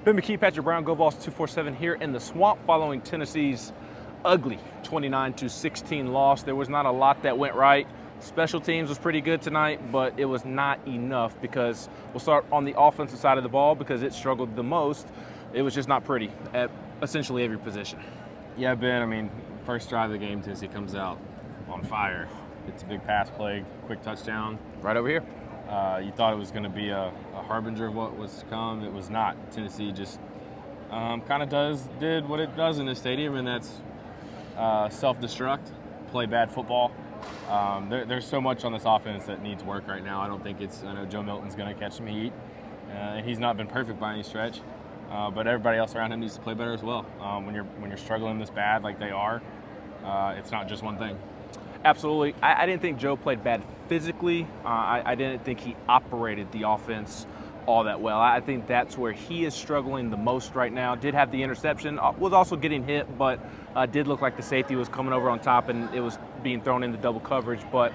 Ben McKee, Patrick Brown, Go Vols 247 here in the Swamp following Tennessee's ugly 29-16 loss. There was not a lot that went right. Special teams was pretty good tonight, but it was not enough because we'll start on the offensive side of the ball because it struggled the most. It was just not pretty at essentially every position. Yeah, Ben, I mean, first drive of the game, Tennessee comes out on fire. It's a big pass play, quick touchdown. Right over here. You thought it was going to be a harbinger of what was to come. It was not. Tennessee just kind of did what it does in this stadium, and that's self-destruct, play bad football. There's so much on this offense that needs work right now. I know Joe Milton's going to catch some heat. He's not been perfect by any stretch, but everybody else around him needs to play better as well. When you're struggling this bad like they are, it's not just one thing. Absolutely. I didn't think Joe played bad physically. I didn't think he operated the offense all that well. I think that's where he is struggling the most right now. Did have the interception, was also getting hit, but did look like the safety was coming over on top and it was being thrown into double coverage. But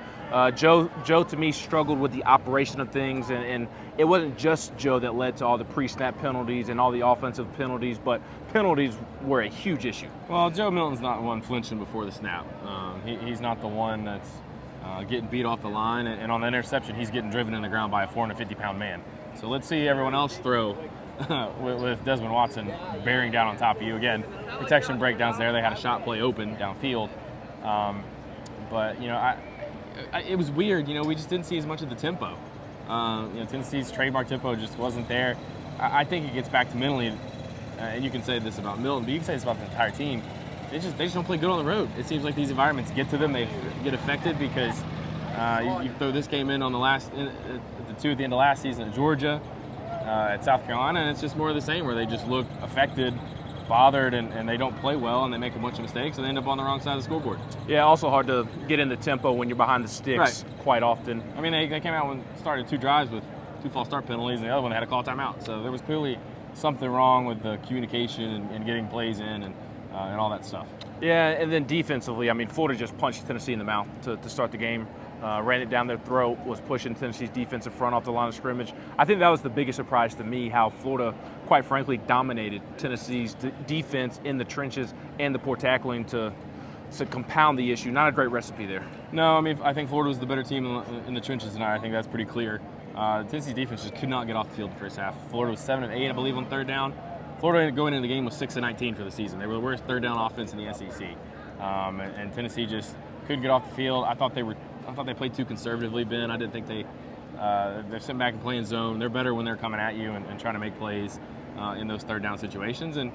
Joe to me struggled with the operation of things, and it wasn't just Joe that led to all the pre-snap penalties and all the offensive penalties, but penalties were a huge issue. Well, Joe Milton's not the one flinching before the snap. He's not the one that's getting beat off the line, and on the interception, he's getting driven in the ground by a 450-pound man. So let's see everyone else throw with Desmond Watson bearing down on top of you. Again, protection breakdowns there. They had a shot play open downfield. But, it was weird. We just didn't see as much of the tempo. Tennessee's trademark tempo just wasn't there. I think it gets back to mentally, and you can say this about Milton, but you can say this about the entire team. They just don't play good on the road. It seems like these environments get to them. They get affected because you throw this game in on the two at the end of last season at Georgia, at South Carolina, and it's just more of the same where they just look affected, bothered, and they don't play well, and they make a bunch of mistakes, and they end up on the wrong side of the scoreboard. Yeah, also hard to get in the tempo when you're behind the sticks quite often. I mean, they came out and started 2 drives with 2 false start penalties, and the other one they had to call timeout. So there was clearly something wrong with the communication and getting plays in and all that stuff. Yeah, and then defensively, I mean, Florida just punched Tennessee in the mouth to start the game. Ran it down their throat, was pushing Tennessee's defensive front off the line of scrimmage. I think that was the biggest surprise to me, how Florida, quite frankly, dominated Tennessee's defense in the trenches and the poor tackling to compound the issue. Not a great recipe there. No, I mean, I think Florida was the better team in the trenches tonight. I think that's pretty clear. Tennessee's defense just could not get off the field the first half. Florida was 7 of 8, I believe, on third down. Florida going into the game was 6 of 19 for the season. They were the worst third down offense in the SEC. And Tennessee just couldn't get off the field. I thought they played too conservatively, Ben. I didn't think they're sitting back and playing zone. They're better when they're coming at you and trying to make plays in those third down situations, and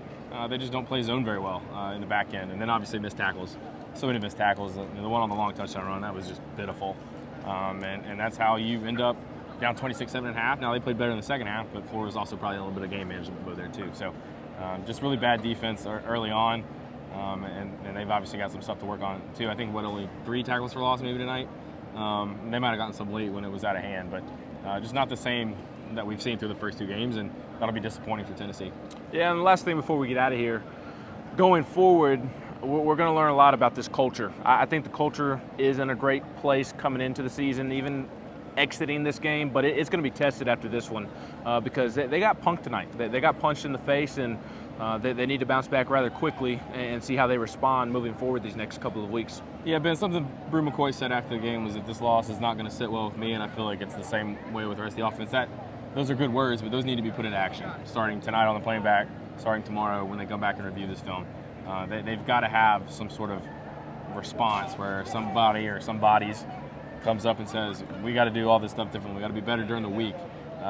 they just don't play zone very well in the back end. And then obviously missed tackles. So many missed tackles. The one on the long touchdown run, that was just pitiful. And that's how you end up down 26-7 at half. Now they played better in the second half, but Florida's also probably a little bit of game management there too. So just really bad defense early on. And they've obviously got some stuff to work on too. I think only 3 tackles for loss maybe tonight. They might have gotten some late when it was out of hand, but just not the same that we've seen through the first 2 games, and that'll be disappointing for Tennessee. Yeah, and the last thing before we get out of here, going forward, we're going to learn a lot about this culture. I think the culture is in a great place coming into the season, even exiting this game, but it's going to be tested after this one because they got punked tonight. They got punched in the face, and they need to bounce back rather quickly and see how they respond moving forward these next couple of weeks. Yeah, Ben, something Brew McCoy said after the game was that this loss is not going to sit well with me, and I feel like it's the same way with the rest of the offense. Those are good words, but those need to be put into action, starting tonight on the playing back, starting tomorrow when they come back and review this film. They've got to have some sort of response where somebody or some bodies comes up and says, we got to do all this stuff differently. We got to be better during the week. We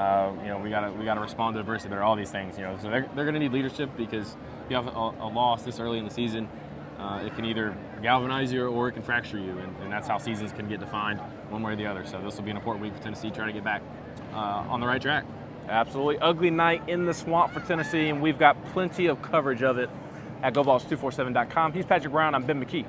got to respond to adversity. There are all these things. So they're going to need leadership because you have a loss this early in the season. It can either galvanize you or it can fracture you, and that's how seasons can get defined one way or the other. So this will be an important week for Tennessee trying to get back on the right track. Absolutely. Ugly night in the Swamp for Tennessee, and we've got plenty of coverage of it at GoVols247.com. He's Patrick Brown. I'm Ben McKee.